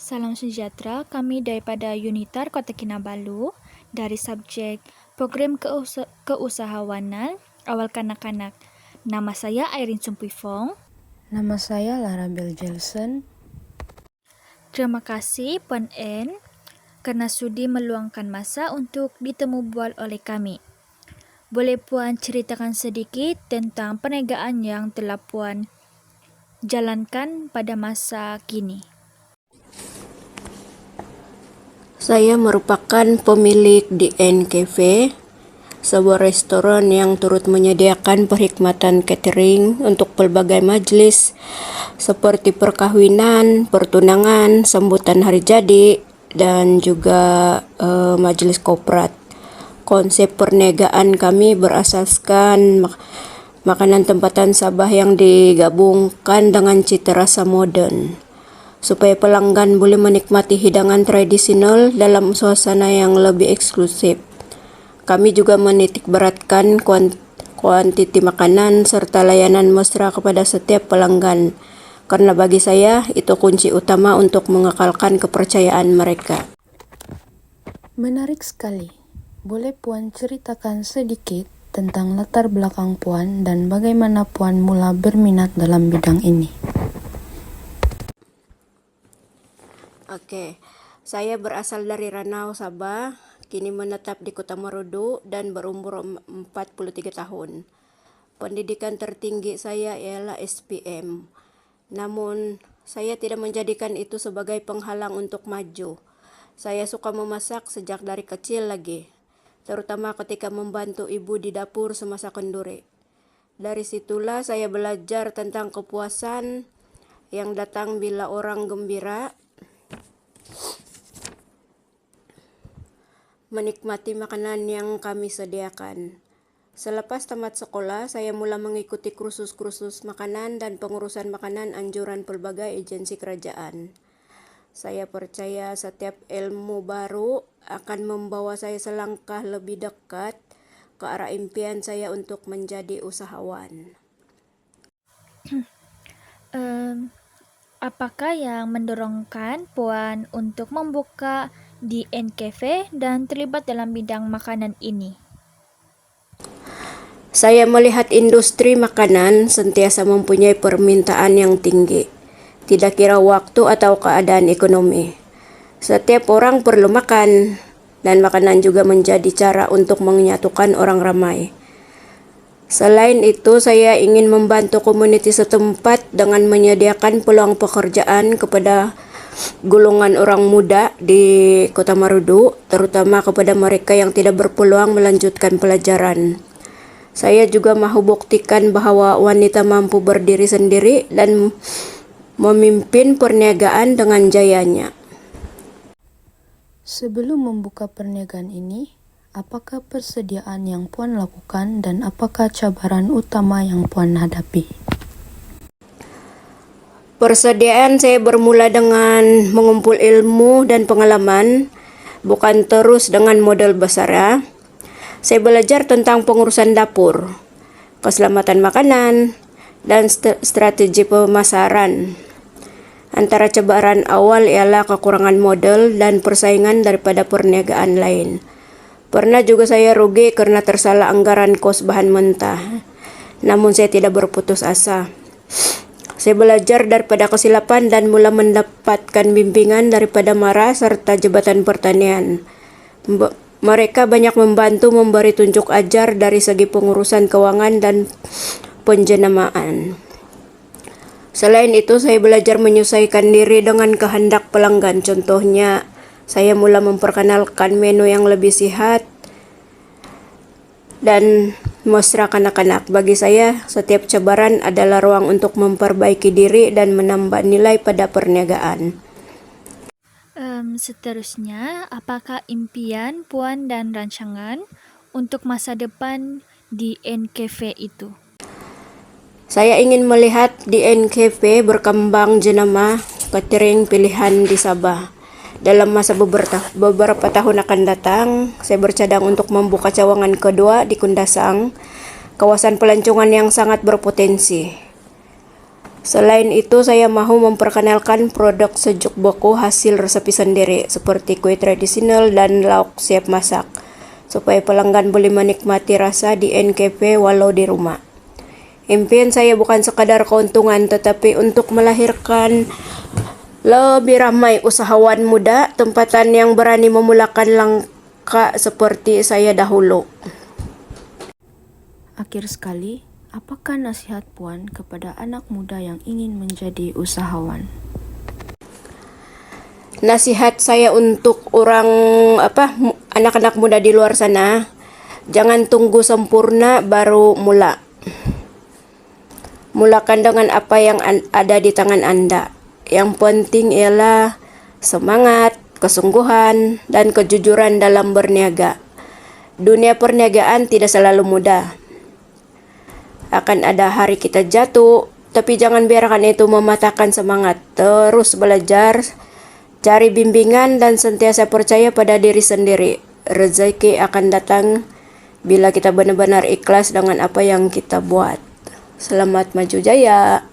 Salam sejahtera, kami daripada Unitar Kota Kinabalu dari subjek Program Keusahawanan Awal Kanak-kanak. Nama saya Irene Sumpifong. Nama saya Lara Bel Jelson. Terima kasih Puan N kerana sudi meluangkan masa untuk ditemu bual oleh kami. Boleh Puan ceritakan sedikit tentang perniagaan yang telah Puan jalankan pada masa kini? Saya merupakan pemilik DN Cafe, sebuah restoran yang turut menyediakan perkhidmatan catering untuk pelbagai majlis seperti perkahwinan, pertunangan, sambutan hari jadi, dan juga majlis korporat. Konsep perniagaan kami berasaskan makanan tempatan Sabah yang digabungkan dengan cita rasa moden, supaya pelanggan boleh menikmati hidangan tradisional dalam suasana yang lebih eksklusif. Kami juga menitik beratkan kuantiti makanan serta layanan mesra kepada setiap pelanggan, karena bagi saya itu kunci utama untuk mengekalkan kepercayaan mereka. Menarik sekali. Boleh Puan ceritakan sedikit tentang latar belakang Puan dan bagaimana Puan mula berminat dalam bidang ini? Oke, saya berasal dari Ranau, Sabah, kini menetap di Kota Marudu dan berumur 43 tahun. Pendidikan tertinggi saya ialah SPM. Namun, saya tidak menjadikan itu sebagai penghalang untuk maju. Saya suka memasak sejak dari kecil lagi, terutama ketika membantu ibu di dapur semasa kenduri. Dari situlah saya belajar tentang kepuasan yang datang bila orang gembira menikmati makanan yang kami sediakan. Selepas tamat sekolah, saya mula mengikuti kursus-kursus makanan dan pengurusan makanan anjuran pelbagai agensi kerajaan. Saya percaya setiap ilmu baru akan membawa saya selangkah lebih dekat ke arah impian saya untuk menjadi usahawan. Apakah yang mendorongkan Puan untuk membuka DN Cafe dan terlibat dalam bidang makanan ini? Saya melihat industri makanan sentiasa mempunyai permintaan yang tinggi, tidak kira waktu atau keadaan ekonomi. Setiap orang perlu makan, dan makanan juga menjadi cara untuk menyatukan orang ramai. Selain itu, saya ingin membantu komuniti setempat dengan menyediakan peluang pekerjaan kepada golongan orang muda di Kota Marudu, terutama kepada mereka yang tidak berpeluang melanjutkan pelajaran. Saya juga mahu buktikan bahawa wanita mampu berdiri sendiri dan memimpin perniagaan dengan jayanya. Sebelum membuka perniagaan ini, apakah persediaan yang Puan lakukan dan apakah cabaran utama yang Puan hadapi? Persediaan saya bermula dengan mengumpul ilmu dan pengalaman, bukan terus dengan modal besar. Saya belajar tentang pengurusan dapur, keselamatan makanan, dan strategi pemasaran. Antara cabaran awal ialah kekurangan modal dan persaingan daripada perniagaan lain. Pernah juga saya rugi karena tersalah anggaran kos bahan mentah. Namun saya tidak berputus asa. Saya belajar daripada kesilapan dan mula mendapatkan bimbingan daripada MARA serta Jabatan Pertanian. Mereka banyak membantu memberi tunjuk ajar dari segi pengurusan keuangan dan penjenamaan. Selain itu, saya belajar menyesuaikan diri dengan kehendak pelanggan. Contohnya, saya mula memperkenalkan menu yang lebih sihat dan mesra kanak-kanak. Bagi saya, setiap cabaran adalah ruang untuk memperbaiki diri dan menambah nilai pada perniagaan. Seterusnya, apakah impian Puan dan rancangan untuk masa depan DN Cafe itu? Saya ingin melihat DN Cafe berkembang jenama catering pilihan di Sabah. Dalam masa beberapa tahun akan datang, saya bercadang untuk membuka cawangan kedua di Kundasang, kawasan pelancongan yang sangat berpotensi. Selain itu, saya mahu memperkenalkan produk sejuk boko hasil resepi sendiri seperti kue tradisional dan lauk siap masak, supaya pelanggan boleh menikmati rasa di NKP walau di rumah. Impian saya bukan sekadar keuntungan, tetapi untuk melahirkan lebih ramai usahawan muda, tempatan yang berani memulakan langkah seperti saya dahulu. Akhir sekali, apakah nasihat Puan kepada anak muda yang ingin menjadi usahawan? Nasihat saya untuk anak-anak muda di luar sana, jangan tunggu sempurna baru mula. Mulakan dengan apa yang ada di tangan Anda. Yang penting ialah semangat, kesungguhan, dan kejujuran dalam berniaga. Dunia perniagaan tidak selalu mudah. Akan ada hari kita jatuh, tapi jangan biarkan itu mematahkan semangat. Terus belajar, cari bimbingan, dan sentiasa percaya pada diri sendiri. Rezeki akan datang bila kita benar-benar ikhlas dengan apa yang kita buat. Selamat maju jaya.